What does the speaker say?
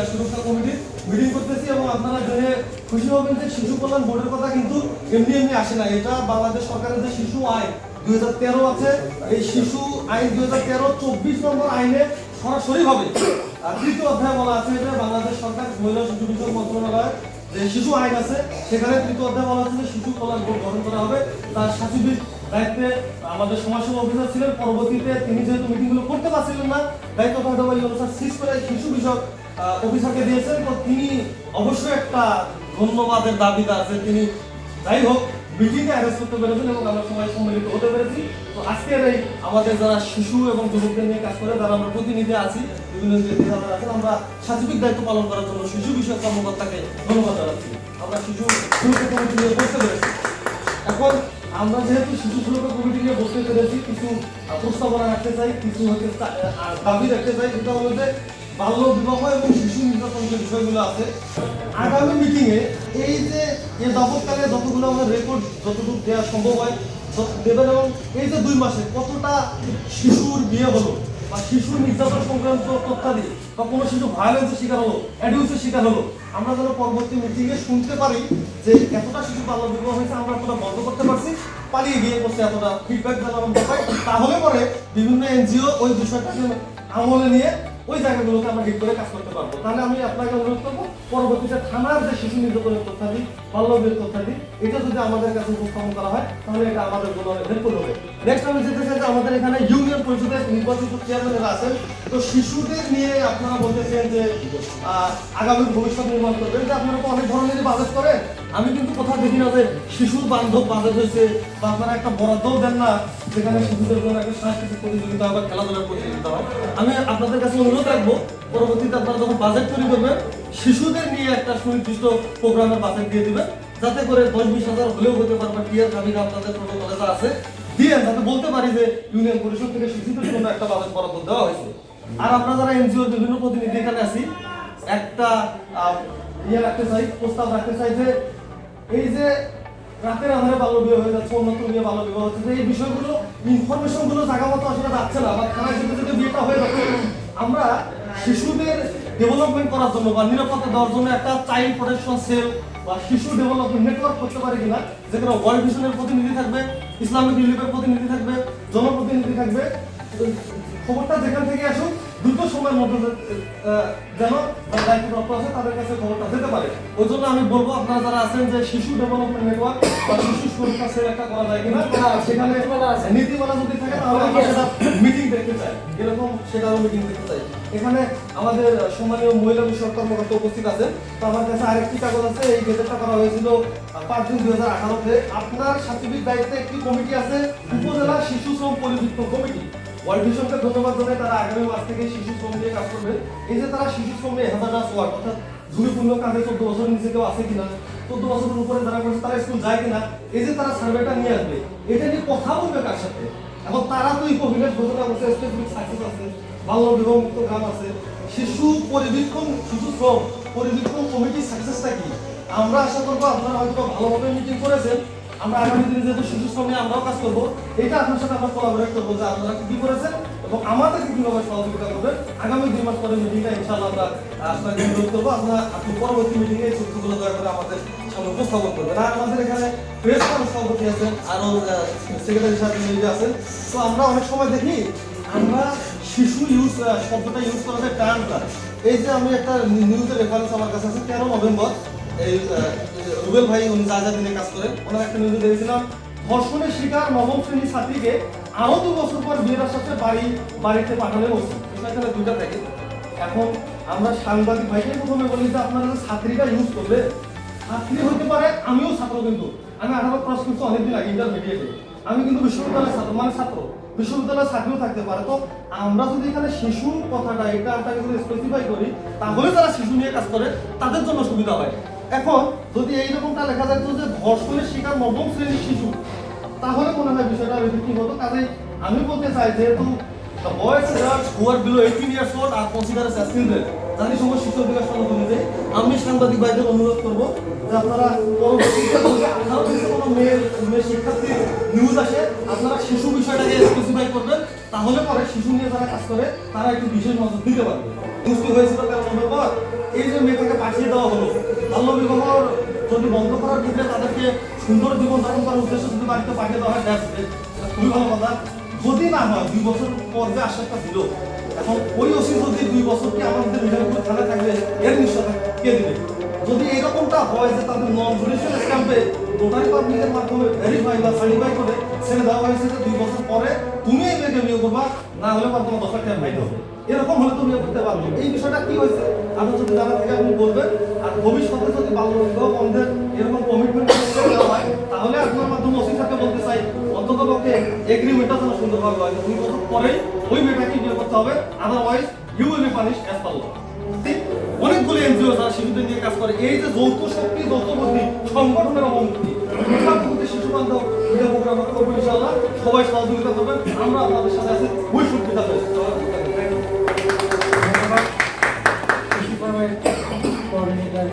সুরক্ষা committee meeting করতেছি এবং আপনারা জেনে খুশি হবেন যে শিশু কল্যাণ বোর্ডের কথা কিন্তু এমনি এমনি আসে না। এটা বাংলাদেশ সরকারের যে শিশু আইন 2013 আছে, এই শিশু আইন 2013 24 নম্বর আইনে সরাসরি ভাবে তৃতীয় অধ্যায় বলা আছে যে বাংলাদেশ সরকার মহিলা শিশু বিষয়ক মন্ত্রণালয় যে শিশু আইন আছে সেখানে তৃতীয় অধ্যায় বলা আছে যে শিশু কল্যাণ বোর্ড গঠন করা হবে। তার সচিবের দায়িত্বে আমাদের সমাজসেবা অফিসার ছিলেন। পরবর্তীতে তিনি যেহেতু মিটিংগুলো করতে পারছিলেন না, দায়িত্বটা হয়তো এই অনুসার সিজ করে শিশু বিষয়ক অফিসারকে দিয়েছেন। তো তিনি অবশ্যই একটা ধন্যবাদের দাবিদার যে তিনি যাই হোক মিটিংয়ে অ্যারেঞ্জ করতে পেরেছেন এবং আমরা সবাই সম্মিলিত হতে পেরেছি। তো আজকের এই আমাদের যারা শিশু এবং যুবকদের নিয়ে কাজ করে যারা আমরা প্রতিনিধি আছি বিভিন্ন যারা আছেন, আমরা সার্বিক দায়িত্ব পালন করার জন্য শিশু বিষয়ক কর্মকর্তাকে ধন্যবাদ জানাচ্ছি। আমরা শিশু সুরক্ষা কমিটি নিয়ে বসতে পেরেছি। এখন আমরা যেহেতু শিশু সুরক্ষা কমিটি নিয়ে বসতে পেরেছি, কিছু প্রস্তাবনা রাখতে চাই, কিছু হচ্ছে দাবি রাখতে চাই। সেটা হলো যে বাল্য বিবাহ এবং শিশু নির্যাতন যে বিষয়গুলো আছে, আগামী মিটিংয়ে এই যে এ যাবৎকালে যতগুলো আমাদের রেকর্ড যতটুকু দেওয়া সম্ভব হয় দেবেন এবং এই যে 2 মাসে কতটা শিশুর বিয়ে হলো বা শিশুর নির্যাতন সংক্রান্ত তথ্যাদি বা কোনো শিশু ভায়োলেন্সের শিকার হলো, অ্যাডিউসের শিকার হলো, আমরা যেন পরবর্তী মিটিংয়ে শুনতে পারি যে এতটা শিশু বাল্য বিবাহ হয়েছে, আমরা এতটা বন্ধ করতে পারছি, পালিয়ে গিয়ে করছে, এতটা ফিডব্যাক যেন আমরা পাই। তাহলে পরে বিভিন্ন এনজিও ওই বিষয়টাকে আমলে নিয়ে ওই জায়গাগুলোতে আমরা হিট করে কাজ করতে পারবো। তাহলে আমি আপনাকে অনুরোধ করবো পরবর্তীতে থানার যে শিশু নির্যাতনের তথ্যাদি বাল্য বিয়ের তথ্যাদি এটা যদি আমাদের কাছে উপস্থাপন করা হয় তাহলে এটা আমাদের জন্য অনেক হেল্পফুল হবে। নেক্সট আমি যেতে চাই যে আমাদের এখানে ইউনিয়ন পরিষদের নির্বাচিত চেয়ারম্যানেরা আছেন। তো শিশুদের নিয়ে আপনারা বলতেছেন যে আগামী ভবিষ্যৎ নির্মাণ করবেন, যে আপনারা তো অনেক ধরনের বাজেট করেন। আমি কিন্তু কোথাও দেখি না যে শিশুর বান্ধব বাজেট হয়েছে বা আপনারা একটা বরাদ্দও দেন না যেখানে শিশুদের জন্য একটা সাংস্কৃতিক প্রতিযোগিতা বা খেলাধুলার প্রতিযোগিতা হয়। আমি আপনাদের কাছে অনুরোধ রাখবো পরবর্তীতে আপনারা যখন বাজেট তৈরি করবেন শিশুদের নিয়ে একটা সুনির্দিষ্ট প্রোগ্রামের বাজেট দিয়ে দিবেন, যাতে করে 10-20 হাজার হলেও হতে পারবে। টিয়ার দাবিটা আপনাদের প্রোটোকলে যা আছে দিয়ে যাতে বলতে পারি যে ইউনিয়ন পরিষদ থেকে শিশুদের জন্য একটা বাজেট বরাদ্দ দেওয়া হয়েছে। আর আমরা যারা এনজিওর বিভিন্ন প্রতিনিধি এখানে আছি একটা রাখতে চাই, প্রস্তাব রাখতে চাই যে এই যে রাতের আধারে বাল্য বিবাহ হয়ে যাচ্ছে, অন্যত্র বিয়ে বাল্য বিবাহ হচ্ছে, এই বিষয়গুলো ইনফরমেশনগুলো জায়গা মতো আসলে যাচ্ছে না বা থানায় যদি বিয়েটা হয়ে যাচ্ছে, আমরা শিশুদের ডেভেলপমেন্ট করার জন্য বা নিরাপত্তা দেওয়ার জন্য একটা চাইল্ড প্রোটেকশন সেল বা শিশু ডেভেলপমেন্ট নেটওয়ার্ক করতে পারি কিনা, যেখানে ওয়ার্ল্ড ভিশনের প্রতিনিধি থাকবে, ইসলামিক রিলিফের প্রতিনিধি থাকবে, জনপ্রতিনিধি থাকবে। খবরটা যেখান থেকে আসুক দ্রুত সময়ের মধ্যে যেন দায়িত্বপ্রাপ্ত আছে তাদের কাছে খবরটা যেতে পারে। ওই জন্য আমি বলবো আপনারা যারা আছেন যে শিশু ডেভেলপমেন্ট নেটওয়ার্ক বা শিশু সুরক্ষা সেল একটা করা যায় কিনা, সেখানে নীতিমালা যদি থাকে তাহলে আমরা সেটা মিটিং দেখতে চাই, এরকম সেটারও মিটিং দেখতে চাই। এখানে আমাদের সম্মানীয় মহিলা বিষয়ক কর্মকর্তা উপস্থিত আছেন। তো আমার কাছে আরেকটি কাগজ আছে, এই গেজেটটা করা হয়েছিল 5 জুন 2018-তে। আপনার সার্বিক দায়িত্বে একটি কমিটি আছে, উপজেলা শিশু শ্রম পরিবৃত্ত কমিটি। ওয়ার্ল্ড ভিশনকে ধন্যবাদ জানাই, তারা আগামী মাস থেকে শিশু শ্রম নিয়ে কাজ করবে। এই যে তারা শিশু শ্রম নিয়ে হাজারটা ওয়ার্ড অর্থাৎ ঝুঁকিপূর্ণ কাজে 14 বছরের নিচে কেউ আছে কিনা, 14 বছরের উপরে যারা করছে তারা স্কুল যায় কিনা, এই যে তারা সার্ভেটা নিয়ে আসবে, এটা নিয়ে কথা বলবে কার সাথে। এখন তারা তো ইকোভিলেজ ঘোষণা করছে, স্পেসিফিক সাকসেস আছে, বাল্য বিবাহ মুক্ত গ্রাম আছে, শিশু পরিবীক্ষণ শিশু শ্রম পরিবীক্ষণ কমিটির সাকসেসটা কি। আমরা আশা করবো আপনারা হয়তো ভালোভাবে মিটিং করেছেন, আমরা আগামী দিনে যেহেতু শিশু শ্রম নিয়ে আমরাও কাজ করবো, এটা আপনার সাথে আমরা কোলাবোরেট করবো যে আপনারা কি করেছেন এবং আমাদেরকে কিভাবে সহযোগিতা করবেন। আগামী 2 মাস পরে মিটিংটা ইনশাআল্লাহ আমরা আপনাকে অনুরোধ করবো আপনি পরবর্তী মিটিংয়ে এই তথ্যগুলো দয়া করে আমাদের সামনে উপস্থাপন করবেন। আর আমাদের এখানে প্রেস সভাপতি আছেন, আরও সেক্রেটারি সাহেব নিজে আছেন। তো আমরা অনেক সময় দেখি আমরা শিশু শব্দটা ইউজ করা যায় টার্মটা। এই যে আমি একটা নিউজের রেফারেন্স আমার কাছে আছে 13 নভেম্বর, এই রুবেল ভাই উনি যা দিনে কাজ করেন, ওনার একটা নিউজে দেখেছিলাম ধর্ষণের শিকার 9ম শ্রেণীর ছাত্রীকে আরো 2 বছর পর বিয়ের আসাতে বাড়িতে পাঠালেন ওসি। এখানে 2টা থাকে। এখন আমরা সাংবাদিক ভাইকে প্রথমে বলি যে আপনারা ছাত্রীটা ইউজ করবে, ছাত্রী হতে পারে, আমিও ছাত্র, কিন্তু আমি 18 ক্রস করছি অনেকদিন আগে ইন্টারমিডিয়েটে, আমি কিন্তু বিশ্ববিদ্যালয়ের ছাত্র, মানে ছাত্র বিশ্ববিদ্যালয়ের ছাত্রীও থাকতে পারে। তো আমরা যদি এখানে শিশু কথাটা এটাকে যদি স্পেসিফাই করি তাহলে যারা শিশু নিয়ে কাজ করে তাদের জন্য সুবিধা হয়। এখন যদি এইরকমটা লেখা যায় যে ধর্ষণের শিকার 9ম শ্রেণীর শিশু, তাহলে মনে হয় বিষয়টা ঠিক হতো। কাজে আমি বলতে চাই যেহেতু the boys and girls who are below 18 years old are considered as children, জানি সমস্ত শিশু অধিকার সংগঠন অনুযায়ী আমি সাংবাদিক ভাইদের অনুরোধ করবো যে আপনারা পরবর্তীতে কোনো মেয়ে শিক্ষার্থীর নিউজ আসে আপনারা শিশু বিষয়টাকে স্পেসিফাই করবেন, তাহলে পরে শিশু নিয়ে যারা কাজ করে তারা একটু বিশেষ নজর দিতে পারবে। দুষ্টি হয়েছিল 13 নভেম্বর, এই যে মেয়েটাকে পাঠিয়ে দেওয়া হলো, বাল্য বিবাহ যদি বন্ধ করার ক্ষেত্রে তাদেরকে সুন্দর জীবন যাপন করার উদ্দেশ্যে যদি বাড়িতে পাঠিয়ে দেওয়া হয়, খুবই ভালো কথা। যদি না হয় 2 বছর পর যে আশ্বাসটা দিল, এখন ওই ওসি যদি 2 বছর কি আমাদের মিঠাপুর থানায় থাকবে, এর নিশ্চয়তা কে দিবে? যদি এরকমটা হয় যে তাদের নন জুডিশিয়াল স্ট্যাম্পে নোটারি পাবলিকের মাধ্যমে ভেরিফাই বা সার্টিফাই করে ছেড়ে দেওয়া হয়েছে যে 2 বছর পরে তুমি এই মেয়েকে বিয়ে করবা, না হলে পর তোমার 10 লাখ টাকা ফাইন হবে, এরকম হলে তুমি বিয়ে করতে পারবে। এই বিষয়টা কি হয়েছে আপনি যদি জানা থেকে আপনি বলবেন। আর ভবিষ্যতে যদি বাল্য বিবাহ বন্ধের এরকম কমিটমেন্ট দেওয়া হয়, তাহলে আপনার মাধ্যমে ওসি সাথে বলতে চাই অন্তত পক্ষে এগ্রিমেন্টটা যেন সুন্দরভাবে হয়, 2 বছর পরেই ওই মেয়েটাকে বিয়ে করতে হবে, otherwise you will be punished as per law. অনেকগুলো এনজিও যারা শিশুদের নিয়ে কাজ করে, এই যে যৌথ শক্তি যৌথ বুদ্ধি সংগঠনের অবনতি, শিশু বান্ধব ভিডিও প্রোগ্রাম করবো ইনশাআল্লাহ, সবাই সহযোগিতা করবেন, আমরা আপনাদের সাথে আছি, ওই শক্তি থাকবে। ধন্যবাদ কৃষি কর্মের কোঅর্ডিনেটর